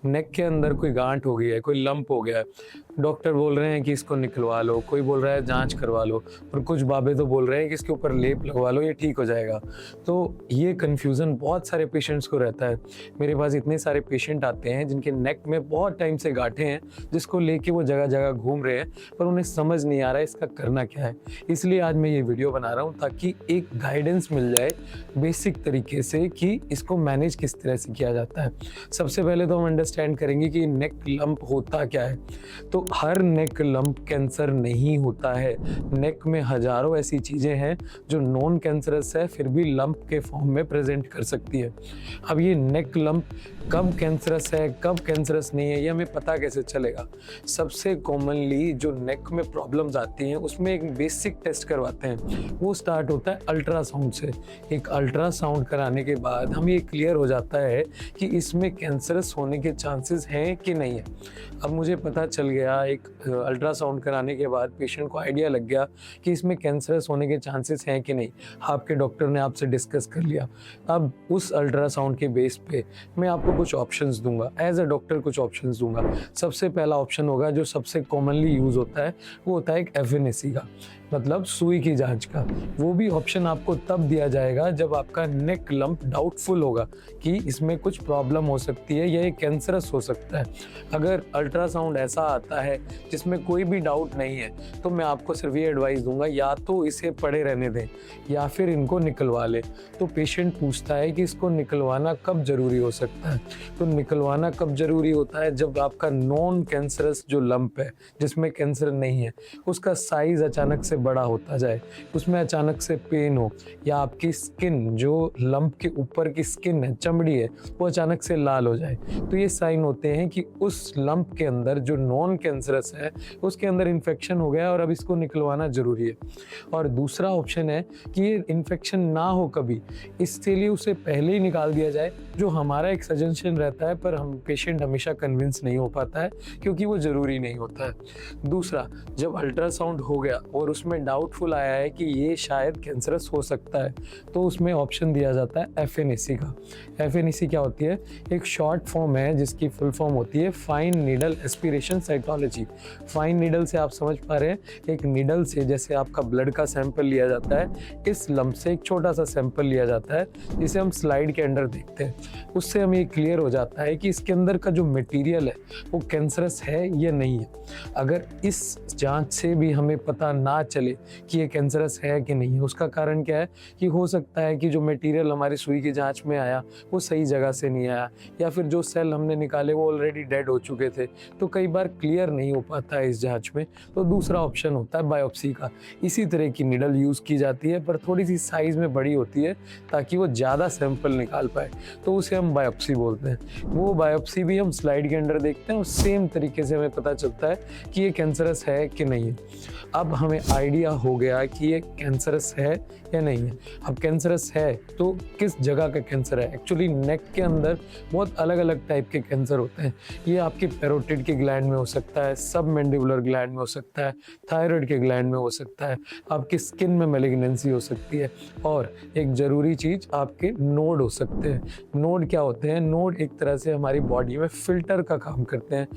नेक के अंदर कोई गांठ हो गई है, कोई लंप हो गया है, डॉक्टर बोल रहे हैं कि इसको निकलवा लो, कोई बोल रहा है जांच करवा लो, और कुछ बाबे तो बोल रहे हैं कि इसके ऊपर लेप लगवा लो, ये ठीक हो जाएगा। तो ये कन्फ्यूज़न बहुत सारे पेशेंट्स को रहता है। मेरे पास इतने सारे पेशेंट आते हैं जिनके नेक में बहुत टाइम से गांठें हैं, जिसको लेके वो जगह जगह घूम रहे हैं, पर उन्हें समझ नहीं आ रहा है इसका करना क्या है। इसलिए आज मैं ये वीडियो बना रहा हूँ ताकि एक गाइडेंस मिल जाए बेसिक तरीके से कि इसको मैनेज किस तरह से किया जाता है। सबसे पहले तो हम अंडरस्टैंड करेंगे कि नेक लंप होता क्या है। तो हर नेक लंप कैंसर नहीं होता है। नेक में हजारों ऐसी चीज़ें हैं जो नॉन कैंसरस है फिर भी लंप के फॉर्म में प्रेजेंट कर सकती है। अब ये नेक लंप कब कैंसरस है कब कैंसरस नहीं है ये हमें पता कैसे चलेगा। सबसे कॉमनली जो नेक में प्रॉब्लम्स आती हैं उसमें एक बेसिक टेस्ट करवाते हैं, वो स्टार्ट होता है अल्ट्रासाउंड से। एक अल्ट्रासाउंड कराने के बाद हमें ये क्लियर हो जाता है कि इसमें कैंसरस होने के चांसेस हैं कि नहीं है। अब मुझे पता चल गया एक अल्ट्रासाउंड कराने के बाद पेशेंट को आइडिया लग गया कि इसमें कैंसरस होने के चांसेस हैं कि नहीं। आपके डॉक्टर ने आपसे डिस्कस कर लिया। अब उस अल्ट्रासाउंड के बेस पे मैं आपको कुछ ऑप्शंस दूंगा, एज अ डॉक्टर कुछ ऑप्शंस दूंगा। सबसे पहला ऑप्शन होगा जो सबसे कॉमनली यूज होता है, वो होता है एक एफएनएसी का, मतलब सुई की जांच का। वो भी ऑप्शन आपको तब दिया जाएगा जब आपका नेक लंप डाउटफुल होगा कि इसमें कुछ प्रॉब्लम हो सकती है या ये कैंसरस हो सकता है। अगर अल्ट्रासाउंड ऐसा आता है जिसमें कोई भी डाउट नहीं है तो मैं आपको सिर्फ ये एडवाइस दूंगा, या तो इसे पड़े रहने दें या फिर इनको निकलवा लें। तो पेशेंट पूछता है कि इसको निकलवाना कब जरूरी हो सकता है। तो निकलवाना कब जरूरी होता है, जब आपका नॉन कैंसरस जो लंप है जिसमें कैंसर नहीं है उसका साइज अचानक से बड़ा होता जाए, उसमें अचानक से पेन हो, या आपकी स्किन जो लंप के ऊपर की स्किन है, चमड़ी है, वो अचानक से लाल हो जाए। तो ये साइन होते हैं कि उस लंप के अंदर जो नॉन कैंसरस है उसके अंदर इन्फेक्शन हो गया और अब इसको निकलवाना जरूरी है। और दूसरा ऑप्शन है कि ये इन्फेक्शन ना हो कभी, इसके लिए उसे पहले ही निकाल दिया जाए, जो हमारा एक सजेशन रहता है, पर हम पेशेंट हमेशा कन्विंस नहीं हो पाता है क्योंकि वो ज़रूरी नहीं होता है। दूसरा, जब अल्ट्रासाउंड हो गया और उसमें डाउटफुल आया है कि ये शायद कैंसरस हो सकता है, तो उसमें ऑप्शन दिया जाता है एफएनएसी का। एफएनएसी क्या होती है? एक शॉर्ट फॉर्म है जिसकी फुल फॉर्म होती है fine needle aspiration cytology. Fine needle से आप समझ पा रहे हैं, एक नीडल से जैसे आपका ब्लड का सैंपल लिया जाता है, इस लंप से एक छोटा सा सैंपल लिया जाता है जिसे हम स्लाइड के अंदर देखते हैं। उससे हमें क्लियर हो जाता है कि इसके अंदर का जो मटेरियल है वो कैंसरस है या नहीं है। अगर इस जांच से भी हमें पता ना चले कि ये कैंसरस है कि नहीं है, उसका कारण क्या है कि हो सकता है कि जो मटेरियल हमारी सुई की जांच में आया वो सही जगह से नहीं आया, या फिर जो सेल हमने निकाले वो ऑलरेडी डेड हो चुके थे। तो कई बार क्लियर नहीं हो पाता है इस जांच में। तो दूसरा ऑप्शन होता है बायोप्सी का। इसी तरह की निडल यूज़ की जाती है पर थोड़ी सी साइज़ में बड़ी होती है ताकि वो ज़्यादा सैंपल निकाल पाए, तो उसे हम बायोप्सी बोलते हैं। वो बायोप्सी भी हम स्लाइड के अंदर देखते हैं और सेम तरीके से हमें पता चलता है कि ये कैंसरस है कि नहीं है। अब हमें आइडिया हो गया कि ये कैंसरस है या नहीं है। अब कैंसरस है तो किस जगह का कैंसर है? एक्चुअली नेक के अंदर बहुत अलग अलग टाइप के कैंसर होते हैं। ये आपके पैरोटिड के ग्लैंड में हो सकता है, सब मैंडिबुलर ग्लैंड में हो सकता है, थायराइड के ग्लैंड में हो सकता है, आपकी स्किन में मैलिग्नेंसी हो सकती है, और एक ज़रूरी चीज़ आपके नोड हो सकते हैं। नोड क्या होते हैं? नोड एक तरह से हमारी बॉडी में फिल्टर का काम करते हैं,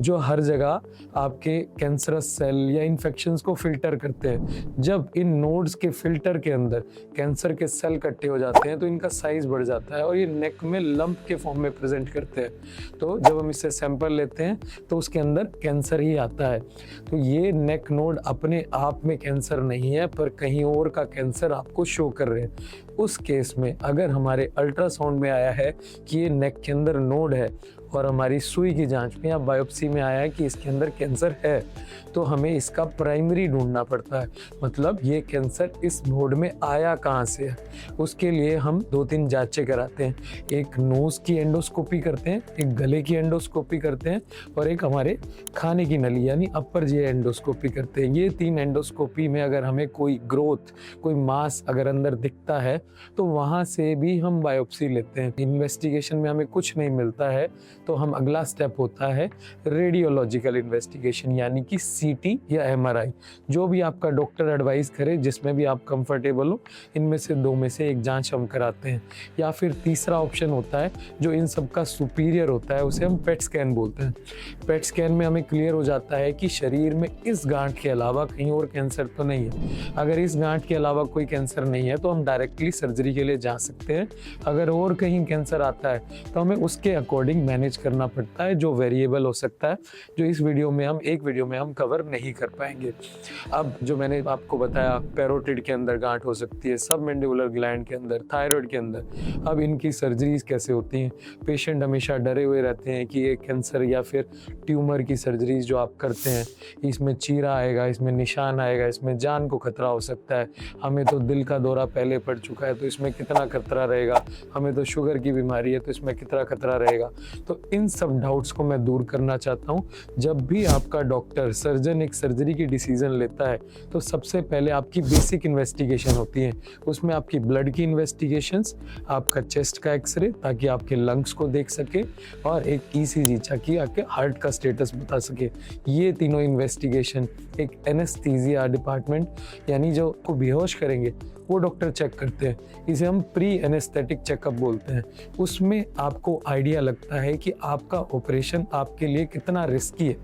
जो हर जगह आपके कैंसरस सेल या इन्फेक्शंस को फिल्टर करते हैं। जब इन नोड्स के फिल्टर के अंदर कैंसर के सेल इकट्ठे हो जाते हैं तो इनका साइज बढ़ जाता है और ये नेक में लंप के फॉर्म में प्रेजेंट करते हैं। तो जब हम इससे सैंपल लेते हैं तो उसके अंदर कैंसर ही आता है। तो ये नेक नोड अपने आप में कैंसर नहीं है, पर कहीं और का कैंसर आपको शो कर रहे हैं। उस केस में अगर हमारे अल्ट्रासाउंड में आया है कि ये नेक के अंदर नोड है और हमारी सुई की जांच में या बायोप्सी में आया है कि इसके अंदर कैंसर है, तो हमें इसका प्राइमरी ढूंढना पड़ता है। मतलब ये कैंसर इस नोड में आया कहाँ से है। उसके लिए हम 2-3 जांचें कराते हैं। एक नोज़ की एंडोस्कोपी करते हैं, एक गले की एंडोस्कोपी करते हैं, और एक हमारे खाने की नली यानी अपर जी एंडोस्कोपी करते हैं। ये 3 एंडोस्कोपी में अगर हमें कोई ग्रोथ, कोई मास अगर अंदर दिखता है तो वहाँ से भी हम बायोप्सी लेते हैं। इन्वेस्टिगेशन में हमें कुछ नहीं मिलता है तो हम अगला स्टेप होता है रेडियोलॉजिकल इन्वेस्टिगेशन, यानी कि सीटी या एमआरआई, जो भी आपका डॉक्टर एडवाइस करे, जिसमें भी आप कंफर्टेबल हो, इनमें से दो में से एक जांच हम कराते हैं। या फिर तीसरा ऑप्शन होता है जो इन सब का सुपीरियर होता है, उसे हम पेट स्कैन बोलते हैं। पेट स्कैन में हमें क्लियर हो जाता है कि शरीर में इस गांठ के अलावा कहीं और कैंसर तो नहीं है। अगर इस गांठ के अलावा कोई कैंसर नहीं है तो हम डायरेक्टली सर्जरी के लिए जा सकते हैं। अगर और कहीं कैंसर आता है तो हमें उसके अकॉर्डिंग मैनेज करना पड़ता है, जो वेरिएबल हो सकता है, जो इस वीडियो में हम कवर नहीं कर पाएंगे। अब जो मैंने आपको बताया, पैरोटिड के अंदर गांठ हो सकती है, सबमेंडिबुलर ग्लैंड के अंदर, थायराइड के अंदर, अब इनकी सर्जरीज कैसे होती हैं। पेशेंट हमेशा डरे हुए रहते हैं कि ये कैंसर या फिर ट्यूमर की सर्जरीज जो आप करते हैं, इसमें चीरा आएगा, इसमें निशान आएगा, इसमें जान को खतरा हो सकता है, हमें तो दिल का दौरा पहले पड़ चुका है तो इसमें कितना खतरा रहेगा, हमें तो शुगर की बीमारी है तो इसमें कितना खतरा रहेगा। तो इन सब डाउट्स को मैं दूर करना चाहता हूँ। जब भी आपका डॉक्टर, सर्जन एक सर्जरी की डिसीजन लेता है तो सबसे पहले आपकी बेसिक इन्वेस्टिगेशन होती है। उसमें आपकी ब्लड की इन्वेस्टिगेशंस, आपका चेस्ट का एक्सरे ताकि आपके लंग्स को देख सके, और एक ईसीजी ताकि आपके हार्ट का स्टेटस बता सके। ये तीनों इन्वेस्टिगेशन एक एनेस्थीसिया डिपार्टमेंट, यानी जो को बेहोश करेंगे वो डॉक्टर चेक करते हैं। इसे हम प्री एनेस्थेटिक चेकअप बोलते हैं। उसमें आपको आइडिया लगता है कि आपका ऑपरेशन आपके लिए कितना रिस्की है,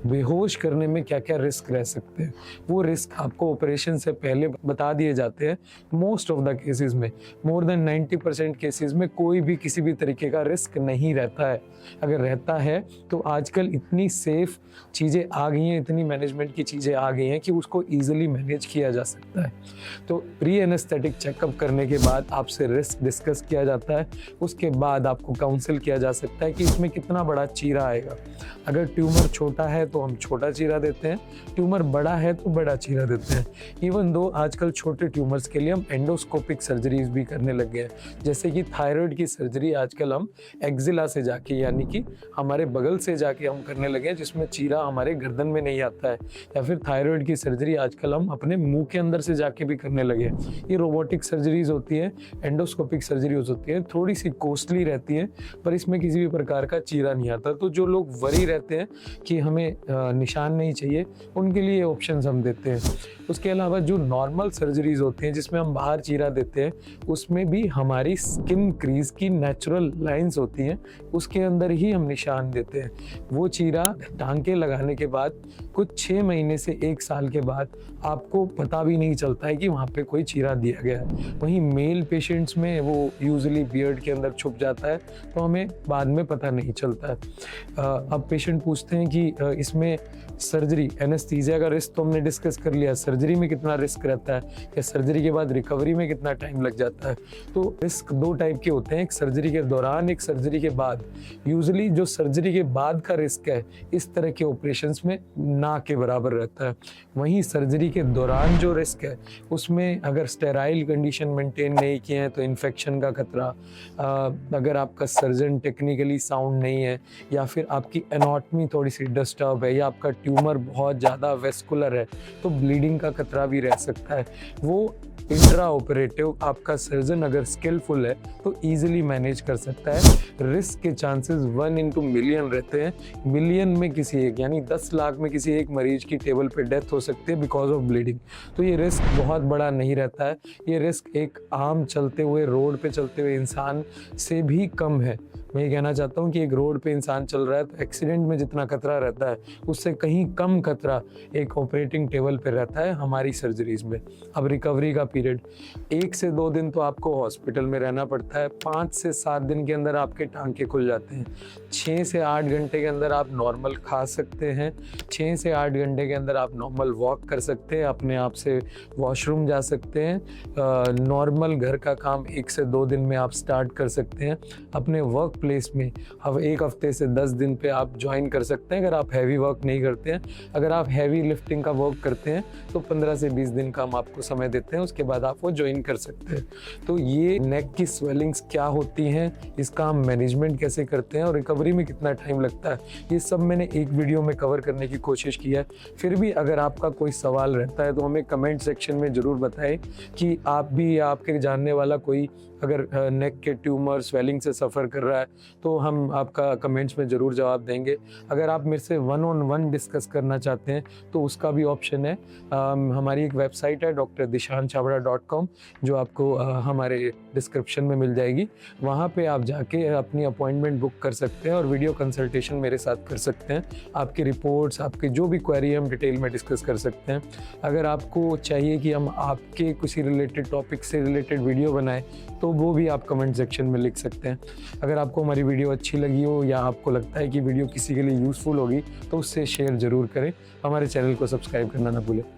बेहोश करने में क्या क्या रिस्क रह सकते हैं। वो रिस्क आपको ऑपरेशन से पहले बता दिए जाते हैं। मोस्ट ऑफ द केसेस में, मोर देन 90% केसेस में कोई भी किसी भी तरीके का रिस्क नहीं रहता है। अगर रहता है तो आजकल इतनी सेफ चीज़ें आ गई हैं, इतनी मैनेजमेंट की चीज़ें आ गई हैं कि उसको ईजिली मैनेज किया जा सकता है। तो प्री एनेस्थेटिक चेकअप करने के बाद आपसे रिस्क डिस्कस किया जाता है। उसके बाद आपको काउंसिल किया जा सकता है कि इसमें कितना बड़ा चीरा आएगा। अगर ट्यूमर छोटा है तो हम छोटा चीरा देते हैं, ट्यूमर बड़ा है तो बड़ा चीरा देते हैं। इवन दो आजकल छोटे ट्यूमर्स के लिए हम एंडोस्कोपिक सर्जरीज भी करने लग गए हैं। जैसे कि थायराइड की सर्जरी आजकल हम एक्जिला से जाके, यानी कि हमारे बगल से जाके हम करने लगे हैं, जिसमें चीरा हमारे गर्दन में नहीं आता है। या फिर थायराइड की सर्जरी आजकल हम अपने मुंह के अंदर से जाके भी करने लगे हैं। ये रोबोटिक सर्जरीज होती है, एंडोस्कोपिक सर्जरीज होती है, थोड़ी सी कॉस्टली रहती है, पर इसमें किसी भी प्रकार का चीरा नहीं आता। तो जो लोग वरी रहते हैं कि हमें निशान नहीं चाहिए, उनके लिए ऑप्शंस हम देते हैं। उसके अलावा जो नॉर्मल सर्जरीज होती हैं जिसमें हम बाहर चीरा देते हैं, उसमें भी हमारी स्किन क्रीज की नेचुरल लाइंस होती हैं, उसके अंदर ही हम निशान देते हैं। वो चीरा टांके लगाने के बाद कुछ 6 महीने से 1 साल के बाद आपको पता भी नहीं चलता है कि वहाँ पे कोई चीरा दिया गया है। वहीं मेल पेशेंट्स में वो यूजुअली बियर्ड के अंदर छुप जाता है, तो हमें बाद में पता नहीं चलता है। अब पेशेंट पूछते हैं कि इसमें सर्जरी, एनेस्थीसिया का रिस्क तो हमने डिस्कस कर लिया, सर्जरी में कितना रिस्क रहता है, या सर्जरी के बाद रिकवरी में कितना टाइम लग जाता है। तो रिस्क 2 टाइप के होते हैं, एक सर्जरी के दौरान, एक सर्जरी के बाद। यूजुअली जो सर्जरी के बाद का रिस्क है इस तरह के ऑपरेशंस में ना के बराबर रहता है। वहीं सर्जरी के दौरान जो रिस्क है उसमें अगर स्टेराइल कंडीशन मेंटेन नहीं किए हैं तो इन्फेक्शन का खतरा, अगर आपका सर्जन टेक्निकली साउंड नहीं है, या फिर आपकी एनाटॉमी थोड़ी सी डिस्टर्ब है, या आपका ट्यूमर बहुत ज़्यादा वेस्कुलर है, तो ब्लीडिंग का खतरा भी रह सकता है। वो इंट्रा ऑपरेटिव आपका सर्जन अगर स्किलफुल है तो इजीली मैनेज कर सकता है। रिस्क के चांसेस 1 इन 2 मिलियन रहते हैं। मिलियन में किसी एक, यानी 10 लाख में किसी एक मरीज की टेबल पे डेथ हो सकती है बिकॉज ऑफ ब्लीडिंग। तो ये रिस्क बहुत बड़ा नहीं रहता है। ये रिस्क एक आम चलते हुए, रोड पे चलते हुए इंसान से भी कम है। मैं ये कहना चाहता हूँ कि एक रोड पे इंसान चल रहा है तो एक्सीडेंट में जितना खतरा रहता है उससे कहीं कम खतरा एक ऑपरेटिंग टेबल पे रहता है हमारी सर्जरीज में। अब रिकवरी का पीरियड 1 से 2 दिन तो आपको हॉस्पिटल में रहना पड़ता है। 5 से 7 दिन के अंदर आपके टांके खुल जाते हैं। 6 से 8 घंटे के अंदर आप नॉर्मल खा सकते हैं। 6 से 8 घंटे के अंदर आप नॉर्मल वॉक कर सकते हैं, अपने आप से वॉशरूम जा सकते हैं। नॉर्मल घर का काम 1 से 2 दिन में आप स्टार्ट कर सकते हैं। अपने वर्क प्लेस में अब 1 हफ्ते से 10 दिन पे आप ज्वाइन कर सकते हैं अगर आप हैवी वर्क नहीं करते हैं। अगर आप हैवी लिफ्टिंग का वर्क करते हैं तो 15 से 20 दिन का हम आपको समय देते हैं, उसके बाद आप वो ज्वाइन कर सकते हैं। तो ये नेक की स्वेलिंग्स क्या होती हैं, इसका हम मैनेजमेंट कैसे करते हैं और रिकवरी में कितना टाइम लगता है, ये सब मैंने एक वीडियो में कवर करने की कोशिश की है। फिर भी अगर आपका कोई सवाल रहता है तो हमें कमेंट सेक्शन में ज़रूर बताएं कि आप भी या आपके जानने वाला कोई अगर नेक के ट्यूमर स्वेलिंग से सफ़र कर रहा है तो हम आपका कमेंट्स में ज़रूर जवाब देंगे। अगर आप मेरे से 1-on-1 डिस्कस करना चाहते हैं तो उसका भी ऑप्शन है। हमारी एक वेबसाइट है drdishanchhabra.com जो आपको हमारे डिस्क्रिप्शन में मिल जाएगी। वहाँ पे आप जाके अपनी अपॉइंटमेंट बुक कर सकते हैं और वीडियो कंसल्टेशन मेरे साथ कर सकते हैं। आपकी रिपोर्ट्स, आपकी जो भी क्वेरी है हम डिटेल में डिस्कस कर सकते हैं। अगर आपको चाहिए कि हम आपके किसी रिलेटेड टॉपिक से रिलेटेड वीडियो बनाएं तो वो भी आप कमेंट सेक्शन में लिख सकते हैं। अगर आपको हमारी वीडियो अच्छी लगी हो या आपको लगता है कि वीडियो किसी के लिए यूज़फुल होगी तो उससे शेयर ज़रूर करें। हमारे चैनल को सब्सक्राइब करना ना भूलें।